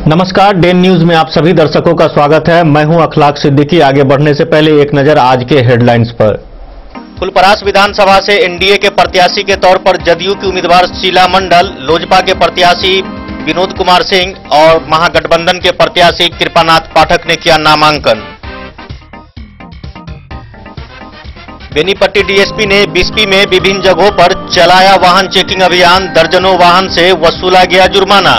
नमस्कार, Dane news में आप सभी दर्शकों का स्वागत है। मैं हूं अखलाक सिद्दीकी। आगे बढ़ने से पहले एक नजर आज के हेडलाइंस पर। फुलपरास विधानसभा से एनडीए के प्रत्याशी के तौर पर जदयू की उम्मीदवार शीला मंडल, लोजपा के प्रत्याशी विनोद कुमार सिंह और महागठबंधन के प्रत्याशी कृपानाथ पाठक ने किया नामांकन। बेनीपट्टी डीएसपी ने बिस्पी में विभिन्न जगहों पर चलाया वाहन चेकिंग अभियान, दर्जनों वाहन से वसूला गया जुर्माना।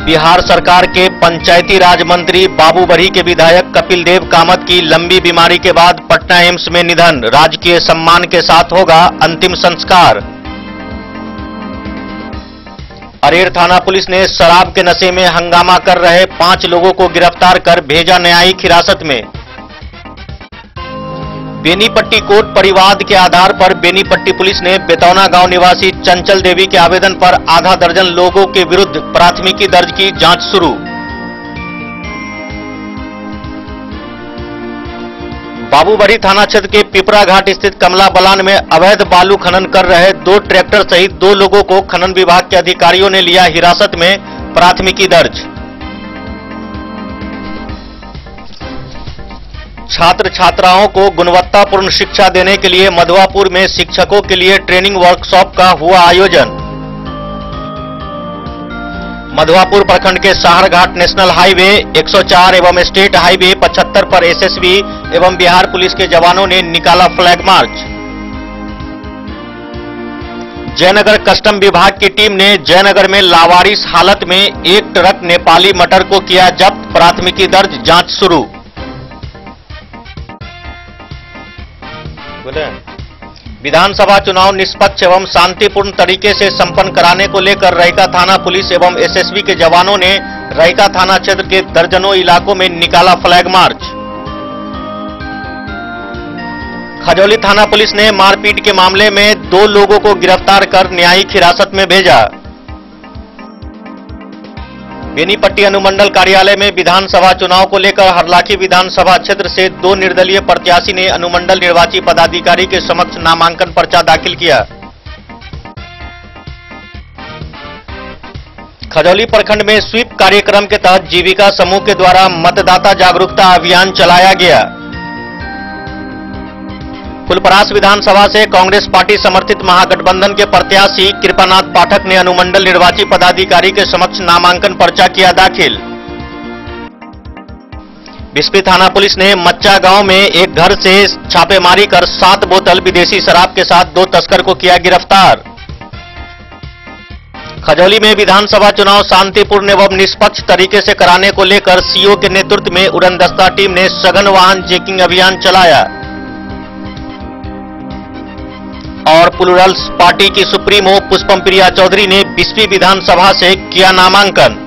बिहार सरकार के पंचायती राज मंत्री बाबूबढ़ी के विधायक कपिल देव कामत की लंबी बीमारी के बाद पटना एम्स में निधन, राजकीय सम्मान के साथ होगा अंतिम संस्कार। अरेर थाना पुलिस ने शराब के नशे में हंगामा कर रहे 5 लोगों को गिरफ्तार कर भेजा न्यायिक हिरासत में। बेनीपट्टी कोर्ट परिवाद के आधार पर बेनीपट्टी पुलिस ने बेतौना गांव निवासी चंचल देवी के आवेदन पर आधा दर्जन लोगों के विरुद्ध प्राथमिकी दर्ज की, जांच शुरू। बाबूबढ़ी थाना क्षेत्र के पिपरा घाट स्थित कमला बलान में अवैध बालू खनन कर रहे 2 ट्रैक्टर सहित 2 लोगों को खनन विभाग के अधिकारियों ने लिया हिरासत में, प्राथमिकी दर्ज। छात्र छात्राओं को गुणवत्तापूर्ण शिक्षा देने के लिए मधवापुर में शिक्षकों के लिए ट्रेनिंग वर्कशॉप का हुआ आयोजन। मधवापुर प्रखंड के साहरघाट नेशनल हाईवे 104 एवं स्टेट हाईवे 75 पर एसएसबी एवं बिहार पुलिस के जवानों ने निकाला फ्लैग मार्च। जयनगर कस्टम विभाग की टीम ने जयनगर में लावारिस हालत में एक ट्रक नेपाली मटर को किया जब्त, प्राथमिकी दर्ज, जांच शुरू। विधानसभा चुनाव निष्पक्ष एवं शांतिपूर्ण तरीके से संपन्न कराने को लेकर रहिका थाना पुलिस एवं एसएसबी के जवानों ने रहिका थाना क्षेत्र के दर्जनों इलाकों में निकाला फ्लैग मार्च। खजौली थाना पुलिस ने मारपीट के मामले में 2 लोगों को गिरफ्तार कर न्यायिक हिरासत में भेजा। बेनीपट्टी अनुमंडल कार्यालय में विधानसभा चुनाव को लेकर हरलाखी विधानसभा क्षेत्र से 2 निर्दलीय प्रत्याशी ने अनुमंडल निर्वाची पदाधिकारी के समक्ष नामांकन पर्चा दाखिल किया। खजौली प्रखंड में स्वीप कार्यक्रम के तहत जीविका समूह के द्वारा मतदाता जागरूकता अभियान चलाया गया। फुलपरास विधानसभा से कांग्रेस पार्टी समर्थित महागठबंधन के प्रत्याशी कृपानाथ पाठक ने अनुमंडल निर्वाची पदाधिकारी के समक्ष नामांकन पर्चा किया दाखिल। बिस्पी थाना पुलिस ने मच्चा गांव में एक घर से छापेमारी कर 7 बोतल विदेशी शराब के साथ 2 तस्कर को किया गिरफ्तार। खजौली में विधानसभा चुनाव शांतिपूर्ण एवं निष्पक्ष तरीके से कराने को लेकर सीओ के नेतृत्व में उड़नदस्ता टीम ने सघन वाहन चेकिंग अभियान चलाया और प्लूरल्स पार्टी की सुप्रीमो पुष्पम प्रिया चौधरी ने बिस्पी विधानसभा से किया नामांकन।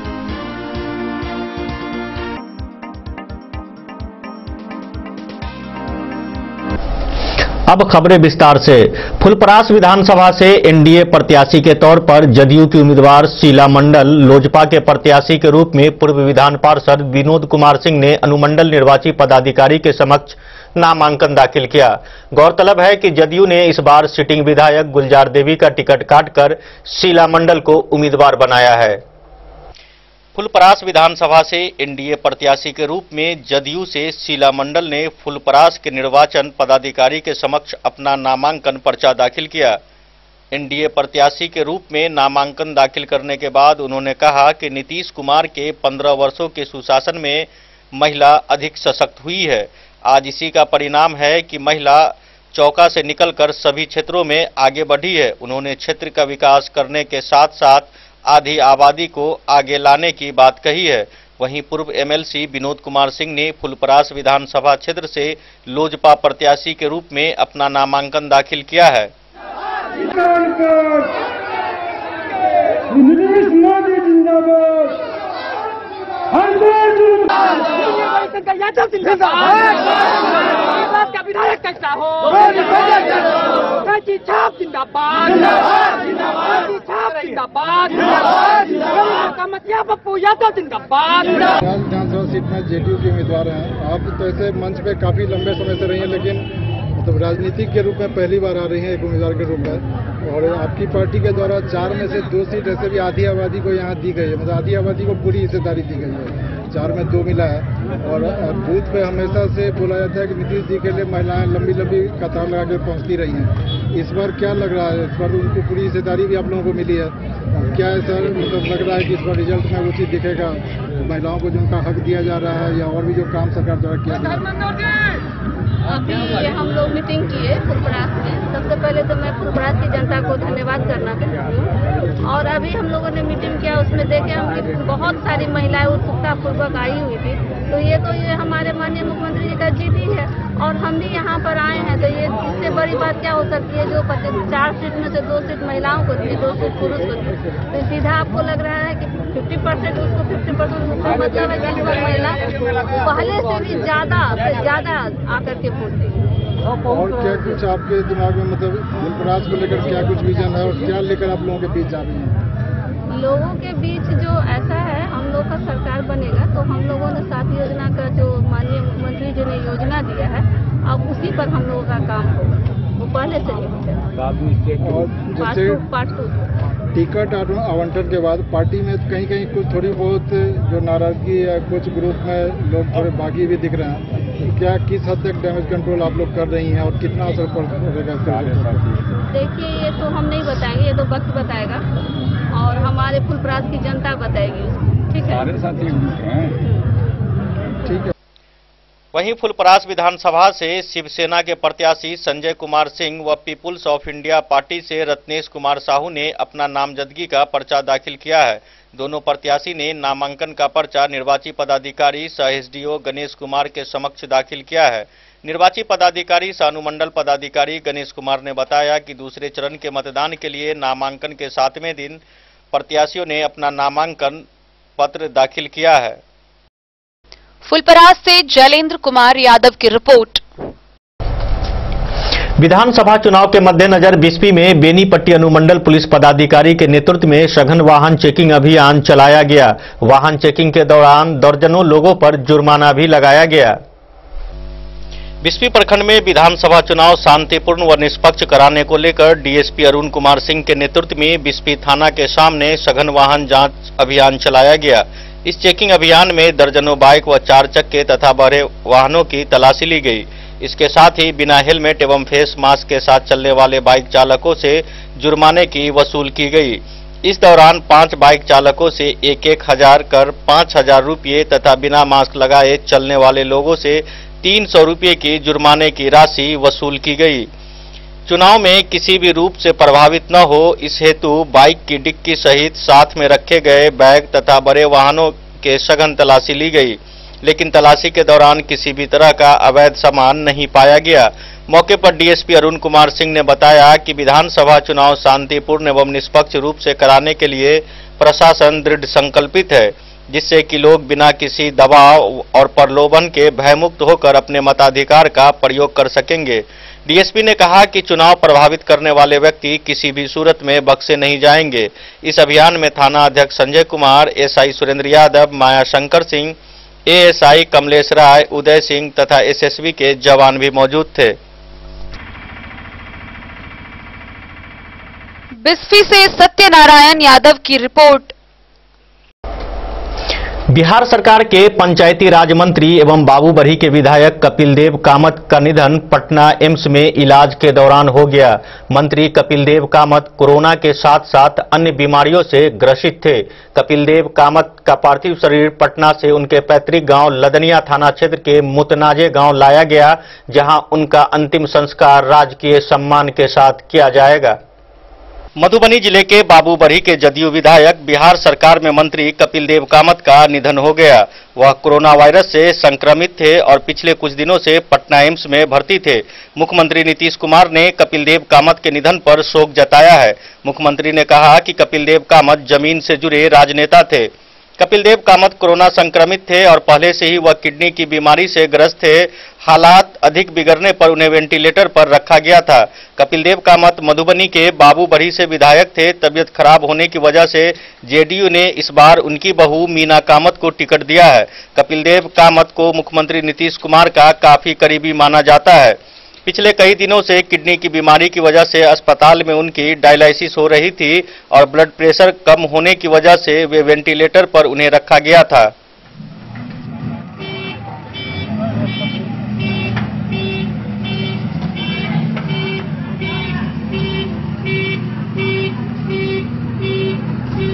अब खबरें विस्तार से। फुलपरास विधानसभा से एनडीए प्रत्याशी के तौर पर जदयू की उम्मीदवार शीला मंडल, लोजपा के प्रत्याशी के रूप में पूर्व विधान पार्षद विनोद कुमार सिंह ने अनुमंडल निर्वाची पदाधिकारी के समक्ष नामांकन दाखिल किया। गौरतलब है कि जदयू ने इस बार सिटिंग विधायक गुलजार देवी का टिकट काटकर शीला मंडल को उम्मीदवार बनाया है। फुलपरास विधानसभा से एनडीए प्रत्याशी के रूप में जदयू से शीला मंडल ने फुलपरास के निर्वाचन पदाधिकारी के समक्ष अपना नामांकन पर्चा दाखिल किया। एनडीए प्रत्याशी के रूप में नामांकन दाखिल करने के बाद उन्होंने कहा कि नीतीश कुमार के 15 वर्षों के सुशासन में महिला अधिक सशक्त हुई है। आज इसी का परिणाम है कि महिला चौका से निकलकर सभी क्षेत्रों में आगे बढ़ी है। उन्होंने क्षेत्र का विकास करने के साथ साथ आधी आबादी को आगे लाने की बात कही है। वहीं पूर्व एमएलसी विनोद कुमार सिंह ने फुलपरास विधानसभा क्षेत्र से लोजपा प्रत्याशी के रूप में अपना नामांकन दाखिल किया है। विधायक कैसा हो, छाप जिंदाबाद, पप्पू यादव जिंदाबाद। विधानसभा सीट में जेडीयू के उम्मीदवार हैं। आप तो ऐसे मंच पे काफी लंबे समय से रही हैं, लेकिन मतलब राजनीतिक के रूप में पहली बार आ रही हैं एक उम्मीदवार के रूप में। और आपकी पार्टी के द्वारा 4 में से 2 सीट ऐसे भी आधी आबादी को यहाँ दी गई है, मतलब आधी आबादी को पूरी हिस्सेदारी दी गई है, 4 में 2 मिला है। और बूथ पे हमेशा से बोला जाता है कि नीतीश जी के लिए महिलाएं लंबी लंबी कतार लगा के पहुँचती रही हैं। इस बार क्या लग रहा है, इस बार उनको पूरी हिस्सेदारी भी आप लोगों को मिली है, क्या ऐसा मतलब लग रहा है कि इस बार रिजल्ट में उचित दिखेगा, महिलाओं को जिनका हक दिया जा रहा है या और भी जो काम सरकार द्वारा किया जा रहा है? अभी हम लोग मीटिंग किए फुलपरास में। सबसे पहले तो मैं फुलपरास की जनता को धन्यवाद करना चाहती हूँ। और अभी हम लोगों ने मीटिंग किया, उसमें देखे हम कि बहुत सारी महिलाएं उत्सुकतापूर्वक आई हुई थी। तो ये हमारे माननीय मुख्यमंत्री जी का जीत ही है और हम भी यहाँ पर आए हैं। तो ये इससे बड़ी बात क्या हो सकती है, जो 4 सीट में से 2 सीट महिलाओं को दी, 2 सीट पुरुष को दी। तो सीधा आपको लग रहा है कि 50% उसको 50% उसको, मतलब है कि महिला पहले से भी ज्यादा आकर के वोट देगी। और क्या कुछ आपके दिमाग में मतलब फुलपरास को लेकर क्या कुछ विजन है और क्या लेकर आप लोगों के बीच जा रही हैं? लोगों के बीच जो ऐसा है, हम लोग का सरकार बनेगा तो हम लोगों ने 7 योजना का जो माननीय मुख्यमंत्री जी ने योजना दिया है, अब उसी पर हम लोगों का काम होगा, वो पहले से ही होगा। पार्ट 2 टिकट आवंटन के बाद पार्टी में कहीं कहीं कुछ थोड़ी बहुत जो नाराजगी है, कुछ ग्रुप में लोग थोड़े बागी भी दिख रहे हैं, तो क्या किस हद तक डैमेज कंट्रोल आप लोग कर रही हैं और कितना असर पड़ेगा? देखिए, ये तो हम नहीं बताएंगे, ये तो वक्त बताएगा और हमारे फुलपरास की जनता बताएगी। ठीक है, ठीक है। वहीं फुलपरास विधानसभा से शिवसेना के प्रत्याशी संजय कुमार सिंह व पीपुल्स ऑफ इंडिया पार्टी से रत्नेश कुमार साहू ने अपना नामजदगी का पर्चा दाखिल किया है। दोनों प्रत्याशी ने नामांकन का पर्चा निर्वाची पदाधिकारी सह एसडीओ गणेश कुमार के समक्ष दाखिल किया है। निर्वाची पदाधिकारी सह अनुमंडल पदाधिकारी गणेश कुमार ने बताया कि दूसरे चरण के मतदान के लिए नामांकन के 7वें दिन प्रत्याशियों ने अपना नामांकन पत्र दाखिल किया है। फुलपरास से जैलेंद्र कुमार यादव की रिपोर्ट। विधानसभा चुनाव के मद्देनजर बिस्फी में बेनीपट्टी अनुमंडल पुलिस पदाधिकारी के नेतृत्व में सघन वाहन चेकिंग अभियान चलाया गया। वाहन चेकिंग के दौरान दर्जनों लोगों पर जुर्माना भी लगाया गया। बिस्फी प्रखंड में विधानसभा चुनाव शांतिपूर्ण व निष्पक्ष कराने को लेकर डीएसपी अरुण कुमार सिंह के नेतृत्व में बिस्फी थाना के सामने सघन वाहन जांच अभियान चलाया गया। इस चेकिंग अभियान में दर्जनों बाइक व 4 चक्के तथा बड़े वाहनों की तलाशी ली गई। इसके साथ ही बिना हेलमेट एवं फेस मास्क के साथ चलने वाले बाइक चालकों से जुर्माने की वसूल की गई। इस दौरान 5 बाइक चालकों से 1-1 हजार कर 5,000 रुपये तथा बिना मास्क लगाए चलने वाले लोगों से 300 रुपये की जुर्माने की राशि वसूल की गई। चुनाव में किसी भी रूप से प्रभावित न हो, इस हेतु बाइक की डिक्की सहित साथ में रखे गए बैग तथा बड़े वाहनों के सघन तलाशी ली गई, लेकिन तलाशी के दौरान किसी भी तरह का अवैध सामान नहीं पाया गया। मौके पर डीएसपी अरुण कुमार सिंह ने बताया कि विधानसभा चुनाव शांतिपूर्ण एवं निष्पक्ष रूप से कराने के लिए प्रशासन दृढ़ संकल्पित है, जिससे कि लोग बिना किसी दबाव और प्रलोभन के भयमुक्त होकर अपने मताधिकार का प्रयोग कर सकेंगे। डीएसपी ने कहा कि चुनाव प्रभावित करने वाले व्यक्ति किसी भी सूरत में बख्शे नहीं जाएंगे। इस अभियान में थाना अध्यक्ष संजय कुमार, एसआई सुरेंद्र यादव, माया शंकर सिंह, एएसआई कमलेश राय, उदय सिंह तथा एसएसबी के जवान भी मौजूद थे। बिस्फी से सत्यनारायण यादव की रिपोर्ट। बिहार सरकार के पंचायती राज मंत्री एवं बाबूबरही के विधायक कपिल देव कामत का निधन पटना एम्स में इलाज के दौरान हो गया। मंत्री कपिल देव कामत कोरोना के साथ साथ अन्य बीमारियों से ग्रसित थे। कपिल देव कामत का पार्थिव शरीर पटना से उनके पैतृक गांव लदनिया थाना क्षेत्र के मुतनाजे गांव लाया गया, जहां उनका अंतिम संस्कार राजकीय सम्मान के साथ किया जाएगा। मधुबनी जिले के बाबूबरही के जदयू विधायक बिहार सरकार में मंत्री कपिल देव कामत का निधन हो गया। वह कोरोना वायरस से संक्रमित थे और पिछले कुछ दिनों से पटना एम्स में भर्ती थे। मुख्यमंत्री नीतीश कुमार ने कपिल देव कामत के निधन पर शोक जताया है। मुख्यमंत्री ने कहा कि कपिल देव कामत जमीन से जुड़े राजनेता थे। कपिल देव कामत कोरोना संक्रमित थे और पहले से ही वह किडनी की बीमारी से ग्रस्त थे। हालात अधिक बिगड़ने पर उन्हें वेंटिलेटर पर रखा गया था। कपिल देव कामत मधुबनी के बाबूबरही से विधायक थे। तबियत खराब होने की वजह से जेडीयू ने इस बार उनकी बहू मीना कामत को टिकट दिया है। कपिल देव कामत को मुख्यमंत्री नीतीश कुमार का काफी करीबी माना जाता है। पिछले कई दिनों से किडनी की बीमारी की वजह से अस्पताल में उनकी डायलिसिस हो रही थी और ब्लड प्रेशर कम होने की वजह से वे वेंटिलेटर पर उन्हें रखा गया था।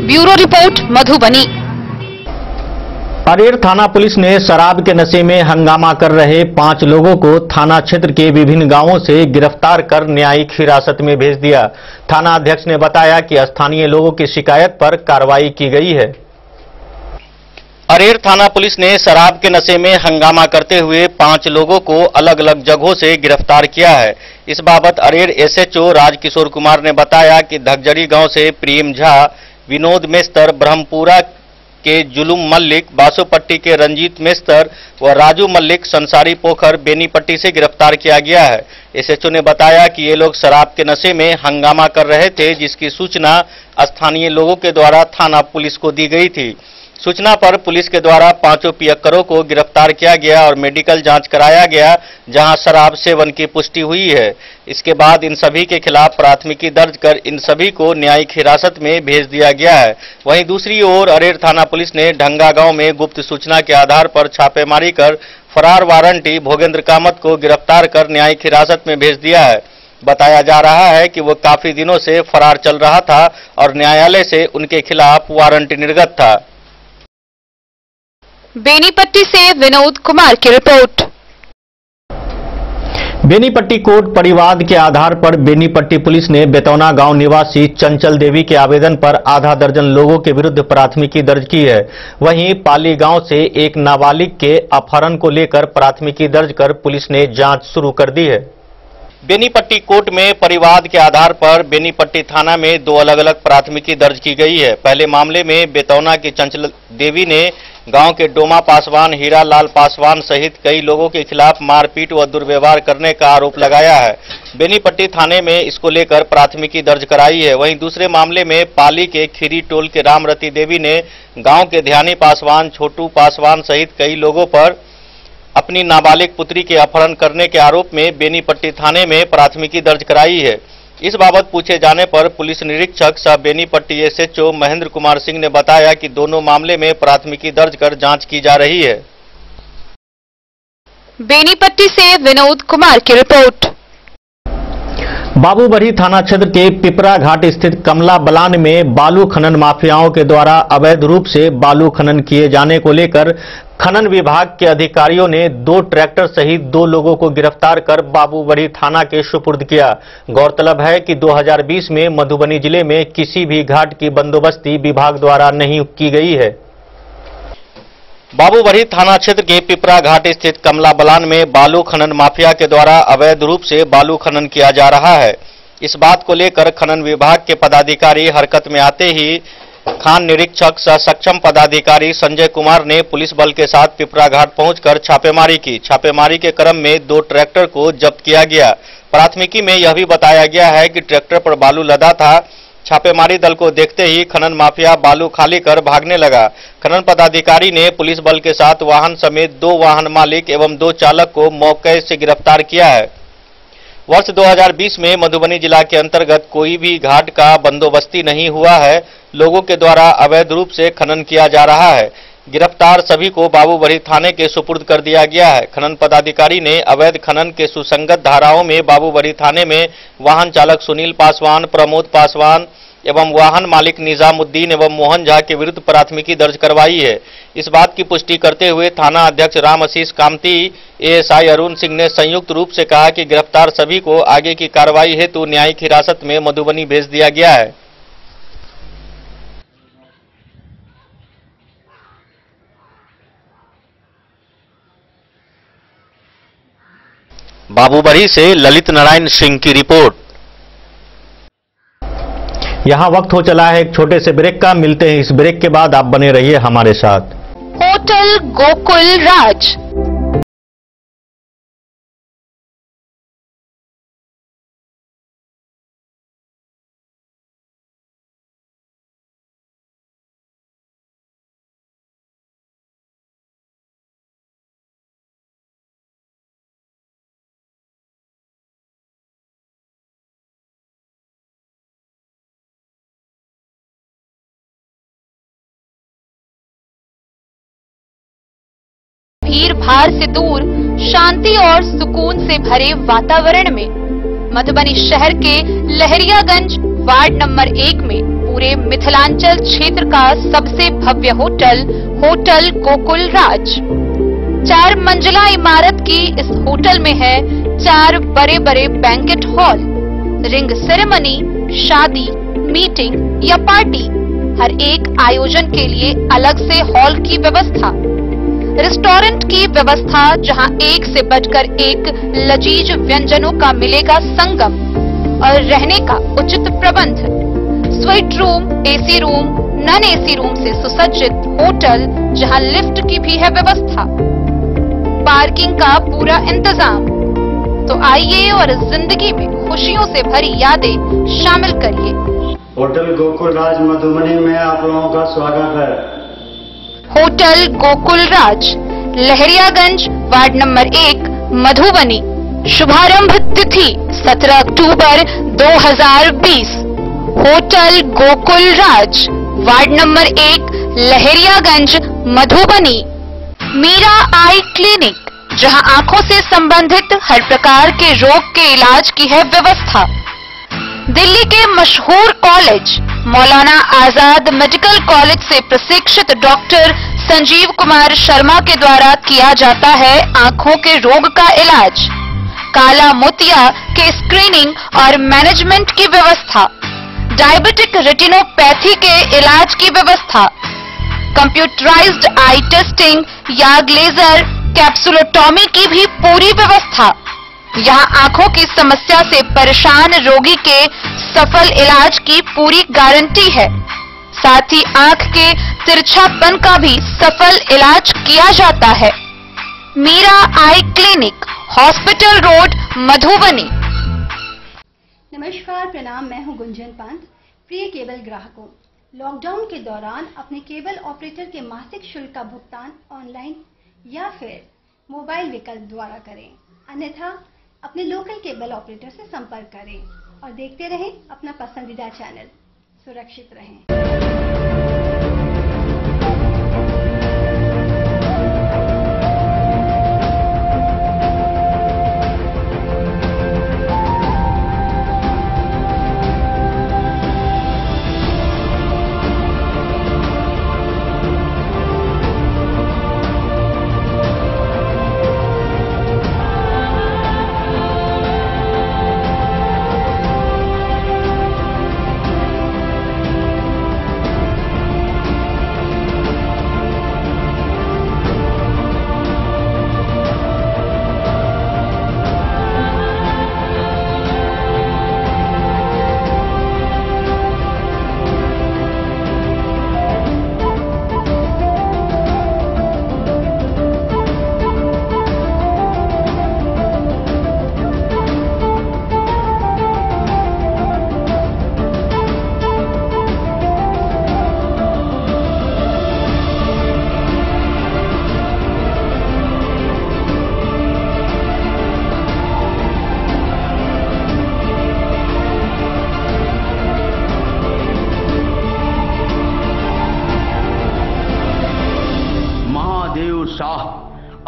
Bureau report Madhubani. अरेर थाना पुलिस ने शराब के नशे में हंगामा कर रहे 5 लोगों को थाना क्षेत्र के विभिन्न गांवों से गिरफ्तार कर न्यायिक हिरासत में भेज दिया। थाना अध्यक्ष ने बताया कि स्थानीय लोगों की शिकायत पर कार्रवाई की गई है। अरेर थाना पुलिस ने शराब के नशे में हंगामा करते हुए 5 लोगों को अलग अलग जगहों से गिरफ्तार किया है। इस बाबत अरेर एसएचओ राजकिशोर कुमार ने बताया कि धगजड़ी गांव से प्रेम झा, विनोद मेस्तर, ब्रह्मपुरा के जुलूम मल्लिक, बासोपट्टी के रंजीत मेस्तर व राजू मल्लिक संसारी पोखर बेनीपट्टी से गिरफ्तार किया गया है। एसएचओ ने बताया कि ये लोग शराब के नशे में हंगामा कर रहे थे, जिसकी सूचना स्थानीय लोगों के द्वारा थाना पुलिस को दी गई थी। सूचना पर पुलिस के द्वारा 5 पियक्करों को गिरफ्तार किया गया और मेडिकल जांच कराया गया, जहां शराब सेवन की पुष्टि हुई है। इसके बाद इन सभी के खिलाफ प्राथमिकी दर्ज कर इन सभी को न्यायिक हिरासत में भेज दिया गया है। वहीं दूसरी ओर अरेर थाना पुलिस ने ढंगा गांव में गुप्त सूचना के आधार पर छापेमारी कर फरार वारंटी भोगेंद्र कामत को गिरफ्तार कर न्यायिक हिरासत में भेज दिया है। बताया जा रहा है कि वो काफी दिनों से फरार चल रहा था और न्यायालय से उनके खिलाफ वारंटी निर्गत था। बेनीपट्टी से विनोद कुमार की रिपोर्ट। बेनीपट्टी कोर्ट परिवाद के आधार पर बेनीपट्टी पुलिस ने बेतौना गांव निवासी चंचल देवी के आवेदन पर आधा दर्जन लोगों के विरुद्ध प्राथमिकी दर्ज की है। वहीं पाली गांव से एक नाबालिग के अपहरण को लेकर प्राथमिकी दर्ज कर पुलिस ने जांच शुरू कर दी है। बेनीपट्टी कोर्ट में परिवाद के आधार पर बेनीपट्टी थाना में 2 अलग अलग प्राथमिकी दर्ज की गई है। पहले मामले में बेतौना की चंचल देवी ने गांव के डोमा पासवान, हीरा लाल पासवान सहित कई लोगों के खिलाफ मारपीट व दुर्व्यवहार करने का आरोप लगाया है। बेनीपट्टी थाने में इसको लेकर प्राथमिकी दर्ज कराई है। वहीं दूसरे मामले में पाली के खीरी टोल के रामरती देवी ने गांव के ध्यानी पासवान, छोटू पासवान सहित कई लोगों पर अपनी नाबालिग पुत्री के अपहरण करने के आरोप में बेनीपट्टी थाने में प्राथमिकी दर्ज कराई है। इस बाबत पूछे जाने पर पुलिस निरीक्षक सह बेनीपट्टी एसएचओ महेंद्र कुमार सिंह ने बताया कि दोनों मामले में प्राथमिकी दर्ज कर जांच की जा रही है। बेनीपट्टी से विनोद कुमार की रिपोर्ट। बाबूबढ़ी थाना क्षेत्र के पिपरा घाट स्थित कमला बलान में बालू खनन माफियाओं के द्वारा अवैध रूप से बालू खनन किए जाने को लेकर खनन विभाग के अधिकारियों ने 2 ट्रैक्टर सहित 2 लोगों को गिरफ्तार कर बाबूबढ़ी थाना के सुपुर्द किया। गौरतलब है कि 2020 में मधुबनी जिले में किसी भी घाट की बंदोबस्ती विभाग द्वारा नहीं की गई है। बाबूबढ़ी थाना क्षेत्र के पिपरा घाट स्थित कमला बलान में बालू खनन माफिया के द्वारा अवैध रूप से बालू खनन किया जा रहा है। इस बात को लेकर खनन विभाग के पदाधिकारी हरकत में आते ही खान निरीक्षक सह सक्षम पदाधिकारी संजय कुमार ने पुलिस बल के साथ पिपरा घाट पहुंचकर छापेमारी की। छापेमारी के क्रम में 2 ट्रैक्टर को जब्त किया गया। प्राथमिकी में यह भी बताया गया है कि ट्रैक्टर पर बालू लदा था। छापेमारी दल को देखते ही खनन माफिया बालू खाली कर भागने लगा। खनन पदाधिकारी ने पुलिस बल के साथ वाहन समेत 2 वाहन मालिक एवं 2 चालक को मौके से गिरफ्तार किया है। वर्ष 2020 में मधुबनी जिला के अंतर्गत कोई भी घाट का बंदोबस्ती नहीं हुआ है। लोगों के द्वारा अवैध रूप से खनन किया जा रहा है। गिरफ्तार सभी को बाबूबढ़ी थाने के सुपुर्द कर दिया गया है। खनन पदाधिकारी ने अवैध खनन के सुसंगत धाराओं में बाबूबढ़ी थाने में वाहन चालक सुनील पासवान, प्रमोद पासवान एवं वाहन मालिक निजामुद्दीन एवं मोहन झा के विरुद्ध प्राथमिकी दर्ज करवाई है। इस बात की पुष्टि करते हुए थाना अध्यक्ष राम आशीष कामती, एएसआई अरुण सिंह ने संयुक्त रूप से कहा कि गिरफ्तार सभी को आगे की कार्रवाई हेतु न्यायिक हिरासत में मधुबनी भेज दिया गया है। बाबूबढ़ी से ललित नारायण सिंह की रिपोर्ट। यहां वक्त हो चला है एक छोटे से ब्रेक का। मिलते हैं इस ब्रेक के बाद। आप बने रहिए हमारे साथ। होटल गोकुल राज। भीड़ भाड़ से दूर शांति और सुकून से भरे वातावरण में मधुबनी शहर के लहरियागंज वार्ड नंबर 1 में पूरे मिथिलांचल क्षेत्र का सबसे भव्य होटल होटल गोकुल राज 4 मंजिला इमारत की इस होटल में है 4 बड़े बड़े बैंकेट हॉल, रिंग सेरेमनी, शादी, मीटिंग या पार्टी, हर एक आयोजन के लिए अलग से हॉल की व्यवस्था, रेस्टोरेंट की व्यवस्था जहां एक से बढ़कर एक लजीज व्यंजनों का मिलेगा संगम और रहने का उचित प्रबंध, suite room, AC room, non AC room से सुसज्जित होटल जहां लिफ्ट की भी है व्यवस्था, पार्किंग का पूरा इंतजाम। तो आइए और जिंदगी में खुशियों से भरी यादें शामिल करिए। होटल गोकुल राज मधुबनी में आप लोगों का स्वागत है। Hotel Gokul Raj, Lahariaganj, ward number 1, Madhubani. शुभारंभ तिथि 17 अक्टूबर 2020। Hotel Gokul Raj, ward number 1, Lahariaganj, Madhubani. Meera eye clinic, जहां आंखों से संबंधित हर प्रकार के रोग के इलाज की है व्यवस्था। दिल्ली के मशहूर college Maulana Azad medical college से प्रशिक्षित डॉक्टर संजीव कुमार शर्मा के द्वारा किया जाता है आंखों के रोग का इलाज, काला मोतिया के स्क्रीनिंग और मैनेजमेंट की व्यवस्था, डायबिटिक रेटिनोपैथी के इलाज की व्यवस्था, कंप्यूटराइज्ड आई टेस्टिंग या लेजर कैप्सुलोटॉमी की भी पूरी व्यवस्था। यहाँ आंखों की समस्या से परेशान रोगी के सफल इलाज की पूरी गारंटी है। साथ ही आंख के तिरछापन का भी सफल इलाज किया जाता है। Meera eye clinic, hospital road, Madhubani. नमस्कार, प्रणाम। मैं हूं गुंजन पंत। प्रिय केबल ग्राहकों, लॉकडाउन के दौरान अपने केबल ऑपरेटर के मासिक शुल्क का भुगतान ऑनलाइन या फिर मोबाइल विकल्प द्वारा करें, अन्यथा अपने लोकल केबल ऑपरेटर से संपर्क करें और देखते रहें अपना पसंदीदा चैनल। सुरक्षित रहें।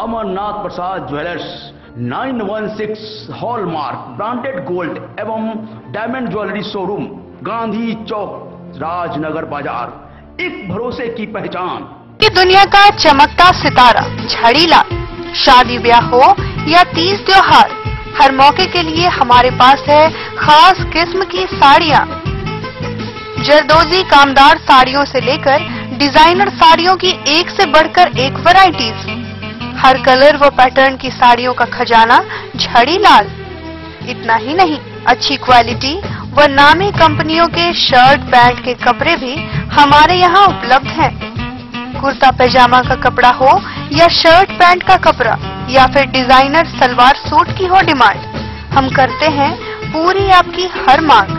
अमरनाथ प्रसाद ज्वेलर्स 916 हॉलमार्क ब्रांडेड गोल्ड एवं डायमंड ज्वेलरी शोरूम, गांधी चौक, राजनगर बाजार, एक भरोसे की पहचान। ये दुनिया का चमकता सितारा झड़ीलाल। शादी ब्याह हो या तीज त्योहार, हर मौके के लिए हमारे पास है खास किस्म की साड़ियाँ। जरदोजी कामदार साड़ियों से लेकर डिजाइनर साड़ियों की एक से बढ़कर एक वैरायटीज, हर कलर व पैटर्न की साड़ियों का खजाना झड़ीलाल। इतना ही नहीं, अच्छी क्वालिटी व नामी कंपनियों के शर्ट पैंट के कपड़े भी हमारे यहाँ उपलब्ध हैं। कुर्ता पैजामा का कपड़ा हो या शर्ट पैंट का कपड़ा या फिर डिजाइनर सलवार सूट की हो डिमांड, हम करते हैं पूरी आपकी हर मांग।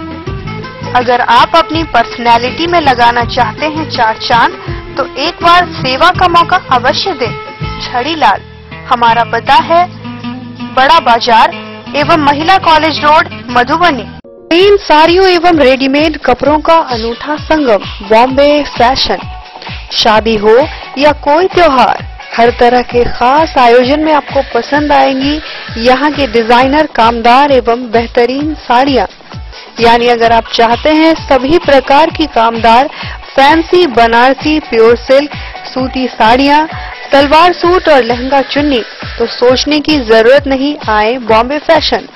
अगर आप अपनी पर्सनैलिटी में लगाना चाहते हैं 4 चांद, तो एक बार सेवा का मौका अवश्य दें। झड़ीलाल, हमारा पता है बड़ा बाजार एवं महिला कॉलेज रोड, मधुबनी। इन साड़ियों एवं रेडीमेड कपड़ों का अनूठा संगम, बॉम्बे फैशन। शादी हो या कोई त्योहार, हर तरह के खास आयोजन में आपको पसंद आएंगी यहाँ के डिजाइनर कामदार एवं बेहतरीन साड़ियाँ। यानी अगर आप चाहते हैं सभी प्रकार की कामदार फैंसी बनारसी प्योर सिल्क सूती साड़ियाँ, सलवार सूट और लहंगा चुन्नी, तो सोचने की जरूरत नहीं, आए बॉम्बे फैशन।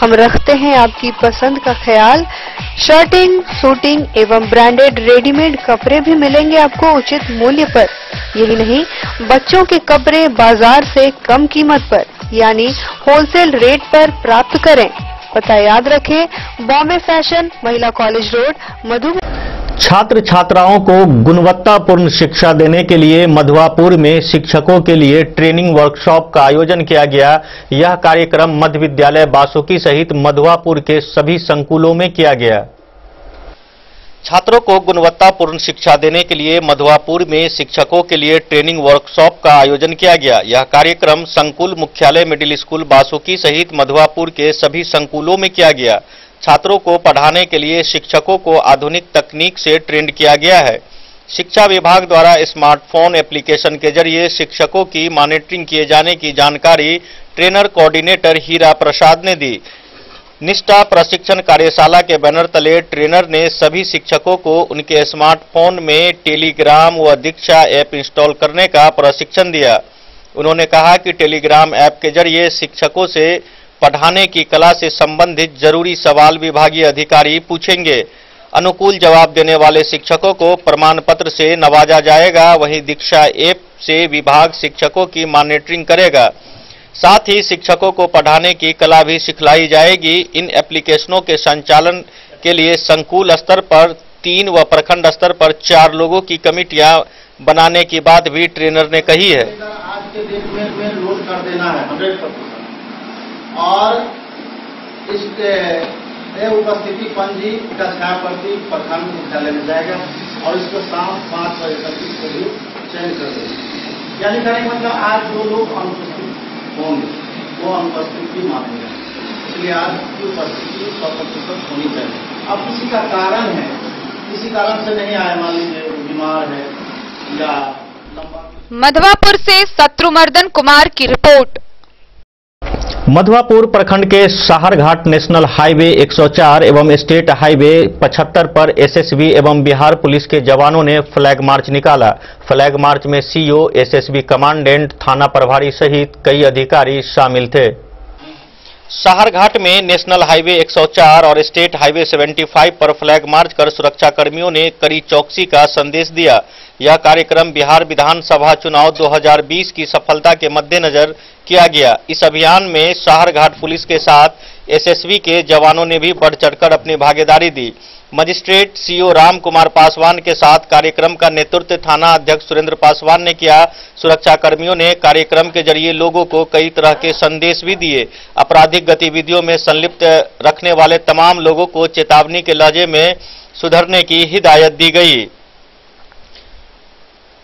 हम रखते हैं आपकी पसंद का ख्याल। शर्टिंग, सूटिंग एवं ब्रांडेड रेडीमेड कपड़े भी मिलेंगे आपको उचित मूल्य पर। यही नहीं, बच्चों के कपड़े बाजार से कम कीमत पर यानी होलसेल रेट पर प्राप्त करें। पता याद रखें, बॉम्बे फैशन, महिला कॉलेज रोड, मधुबनी। छात्र छात्राओं को गुणवत्तापूर्ण शिक्षा देने के लिए मधुवापुर में शिक्षकों के लिए ट्रेनिंग वर्कशॉप का आयोजन किया गया। यह कार्यक्रम मध्य विद्यालय बासुकी सहित मधुवापुर के सभी संकुलों में किया गया। छात्रों को गुणवत्तापूर्ण शिक्षा देने के लिए मधुवापुर में शिक्षकों के लिए ट्रेनिंग वर्कशॉप का आयोजन किया गया। यह कार्यक्रम संकुल मुख्यालय मिडिल स्कूल बासुकी सहित मधुवापुर के सभी संकुलों में किया गया। छात्रों को पढ़ाने के लिए शिक्षकों को आधुनिक तकनीक से ट्रेंड किया गया है। शिक्षा विभाग द्वारा स्मार्टफोन एप्लीकेशन के जरिए शिक्षकों की मॉनिटरिंग किए जाने की जानकारी ट्रेनर कोऑर्डिनेटर हीरा प्रसाद ने दी। निष्ठा प्रशिक्षण कार्यशाला के बैनर तले ट्रेनर ने सभी शिक्षकों को उनके स्मार्टफोन में टेलीग्राम व दीक्षा ऐप इंस्टॉल करने का प्रशिक्षण दिया। उन्होंने कहा कि टेलीग्राम ऐप के जरिए शिक्षकों से पढ़ाने की कला से संबंधित जरूरी सवाल विभागीय अधिकारी पूछेंगे। अनुकूल जवाब देने वाले शिक्षकों को प्रमाण पत्र से नवाजा जाएगा। वहीं दीक्षा ऐप से विभाग शिक्षकों की मॉनिटरिंग करेगा। साथ ही शिक्षकों को पढ़ाने की कला भी सिखलाई जाएगी। इन एप्लीकेशनों के संचालन के लिए संकुल स्तर पर 3 व प्रखंड स्तर पर 4 लोगों की कमेटियां बनाने की बात भी ट्रेनर ने कही है। आज के डेट में लोड कर देना है 100% और इसके उपस्थिति पंजी का छायाप्रति प्रखंड मुख्यालय में जाएगा और इसको शाम 5 बजे तक इसको भी चेंज कर देंगे। यानी कहने मतलब आज जो लोग अनुपस्थित होंगे वो अनुपस्थिति मानेंगे, इसलिए आज की उपस्थिति 100% होनी चाहिए। अब किसी का कारण है, किसी कारण से नहीं आया, मान लीजिए बीमार है या लंबा। मधवापुर से शत्रुमर्दन कुमार की रिपोर्ट। मधवापुर प्रखंड के साहरघाट नेशनल हाईवे 104 एवं स्टेट हाईवे 75 पर एसएसबी एवं बिहार पुलिस के जवानों ने फ्लैग मार्च निकाला। फ्लैग मार्च में सीओ, एसएसबी कमांडेंट, थाना प्रभारी सहित कई अधिकारी शामिल थे। साहरघाट में नेशनल हाईवे 104 और स्टेट हाईवे 75 पर फ्लैग मार्च कर सुरक्षा कर्मियों ने कड़ी चौकसी का संदेश दिया। यह कार्यक्रम बिहार विधानसभा चुनाव 2020 की सफलता के मद्देनजर किया गया। इस अभियान में साहरघाट पुलिस के साथ एसएसबी के जवानों ने भी बढ़ चढ़कर अपनी भागीदारी दी। मजिस्ट्रेट सीओ राम कुमार पासवान के साथ कार्यक्रम का नेतृत्व थाना अध्यक्ष सुरेंद्र पासवान ने किया। सुरक्षा कर्मियों ने कार्यक्रम के जरिए लोगों को कई तरह के संदेश भी दिए। आपराधिक गतिविधियों में संलिप्त रखने वाले तमाम लोगों को चेतावनी के लहजे में सुधरने की हिदायत दी गई।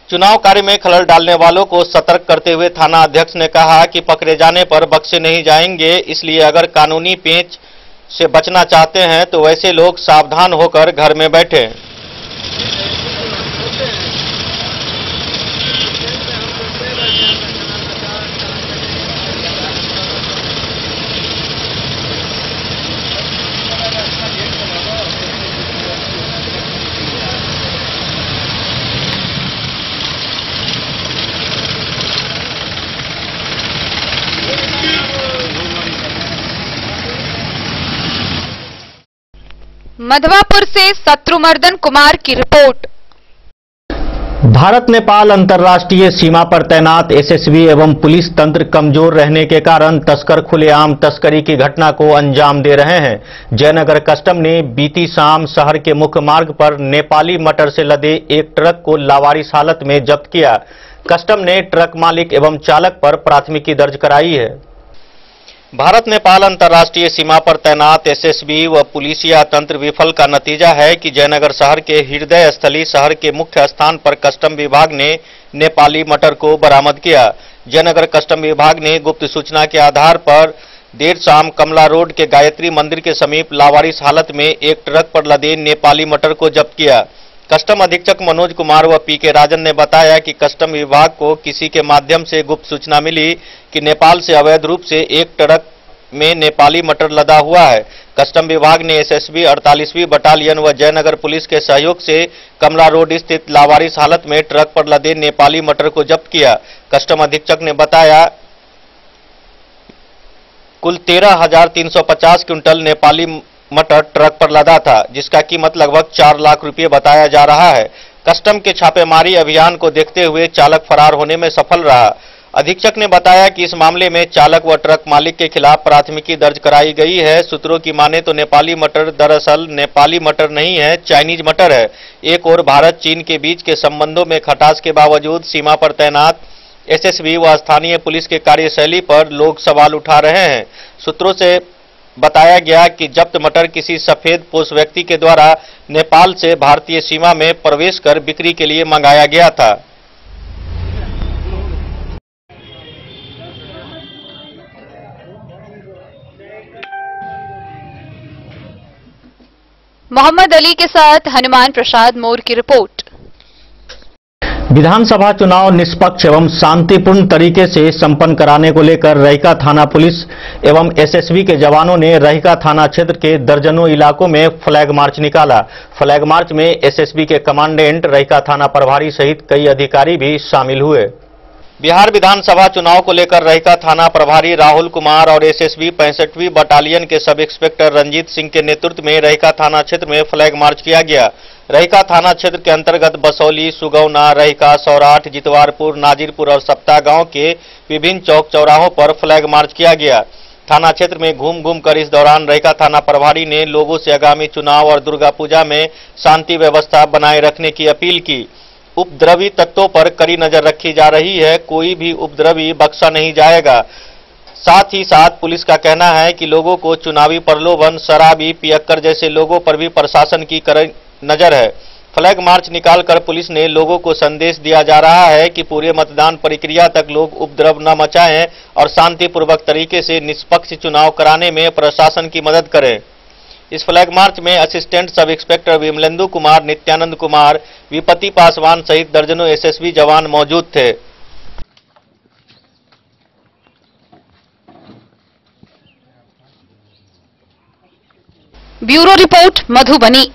चुनाव कार्य में खलल डालने वालों को सतर्क करते हुए थाना अध्यक्ष ने कहा कि पकड़े जाने पर बख्शे नहीं जाएंगे, इसलिए अगर कानूनी पेंच से बचना चाहते हैं तो वैसे लोग सावधान होकर घर में बैठें। मधवापुर से शत्रुमर्दन कुमार की रिपोर्ट। भारत नेपाल अंतर्राष्ट्रीय सीमा पर तैनात एसएसबी एवं पुलिस तंत्र कमजोर रहने के कारण तस्कर खुलेआम तस्करी की घटना को अंजाम दे रहे हैं। जयनगर कस्टम ने बीती शाम शहर के मुख्य मार्ग पर नेपाली मटर से लदे एक ट्रक को लावारिस हालत में जब्त किया। कस्टम ने ट्रक मालिक एवं चालक पर प्राथमिकी दर्ज कराई है। भारत नेपाल अंतर्राष्ट्रीय सीमा पर तैनात एसएसबी व पुलिसिया तंत्र विफल का नतीजा है कि जयनगर शहर के हृदय स्थली शहर के मुख्य स्थान पर कस्टम विभाग ने नेपाली मटर को बरामद किया। जयनगर कस्टम विभाग ने गुप्त सूचना के आधार पर देर शाम कमला रोड के गायत्री मंदिर के समीप लावारिस हालत में एक ट्रक पर लदे नेपाली मटर को जब्त किया। कस्टम अधीक्षक मनोज कुमार व पीके राजन ने बताया कि कस्टम विभाग को किसी के माध्यम से गुप्त सूचना मिली कि नेपाल से अवैध रूप से एक ट्रक में नेपाली मटर लदा हुआ है। कस्टम विभाग ने एसएसबी 48वीं बटालियन व जयनगर पुलिस के सहयोग से कमला रोड स्थित लावारिस हालत में ट्रक पर लदे नेपाली मटर को जब्त किया। कस्टम अधीक्षक ने बताया कुल 13,350 क्विंटल नेपाली मटर ट्रक पर लदा था, जिसका कीमत लगभग 4 लाख रुपए बताया जा रहा है। कस्टम के छापेमारी अभियान को देखते हुए चालक फरार होने में सफल रहा। अधीक्षक ने बताया कि इस मामले में चालक व ट्रक मालिक के खिलाफ प्राथमिकी दर्ज कराई गई है। सूत्रों की माने तो नेपाली मटर दरअसल नेपाली मटर नहीं है, चाइनीज मटर है। एक और भारत चीन के बीच के संबंधों में खटास के बावजूद सीमा पर तैनात एसएसबी व स्थानीय पुलिस के कार्यशैली पर लोग सवाल उठा रहे हैं। सूत्रों से बताया गया कि जब्त मटर किसी सफेद पोष व्यक्ति के द्वारा नेपाल से भारतीय सीमा में प्रवेश कर बिक्री के लिए मंगाया गया था। मोहम्मद अली के साथ हनुमान प्रसाद मोर की रिपोर्ट। विधानसभा चुनाव निष्पक्ष एवं शांतिपूर्ण तरीके से संपन्न कराने को लेकर रहिका थाना पुलिस एवं एसएसबी के जवानों ने रहिका थाना क्षेत्र के दर्जनों इलाकों में फ्लैग मार्च निकाला। फ्लैग मार्च में एसएसबी के कमांडेंट, रहिका थाना प्रभारी सहित कई अधिकारी भी शामिल हुए। बिहार विधानसभा चुनाव को लेकर रहिका थाना प्रभारी राहुल कुमार और एसएसबी 65वीं बटालियन के सब इंस्पेक्टर रंजीत सिंह के नेतृत्व में रहिका थाना क्षेत्र में फ्लैग मार्च किया गया। रहिका थाना क्षेत्र के अंतर्गत बसौली, सुगौना, रहिका, सौराठ, जितवारपुर, नाजिरपुर और सप्ताह गांव के विभिन्न चौक चौराहों पर फ्लैग मार्च किया गया। थाना क्षेत्र में घूम घूम कर इस दौरान रहिका थाना प्रभारी ने लोगों से आगामी चुनाव और दुर्गा पूजा में शांति व्यवस्था बनाए रखने की अपील की। उपद्रवी तत्वों पर कड़ी नजर रखी जा रही है, कोई भी उपद्रवी बख्शा नहीं जाएगा। साथ ही साथ पुलिस का कहना है कि लोगों को चुनावी प्रलोभन, शराबी, पियक्कर जैसे लोगों पर भी प्रशासन की कड़ी नजर है। फ्लैग मार्च निकालकर पुलिस ने लोगों को संदेश दिया जा रहा है कि पूरे मतदान प्रक्रिया तक लोग उपद्रव न मचाएं और शांतिपूर्वक तरीके से निष्पक्ष चुनाव कराने में प्रशासन की मदद करें। इस फ्लैग मार्च में assistant sub inspector Vimalendu Kumar, Nityanand Kumar, विपति पासवान सहित दर्जनों एसएसबी जवान मौजूद थे। Bureau report Madhubani.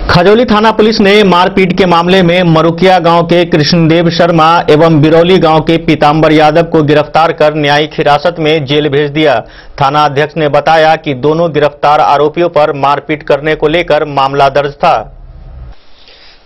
खजौली थाना पुलिस ने मारपीट के मामले में मरुकिया गांव के कृष्णदेव शर्मा एवं बिरौली गांव के पीताम्बर यादव को गिरफ्तार कर न्यायिक हिरासत में जेल भेज दिया। थाना अध्यक्ष ने बताया कि दोनों गिरफ्तार आरोपियों पर मारपीट करने को लेकर मामला दर्ज था।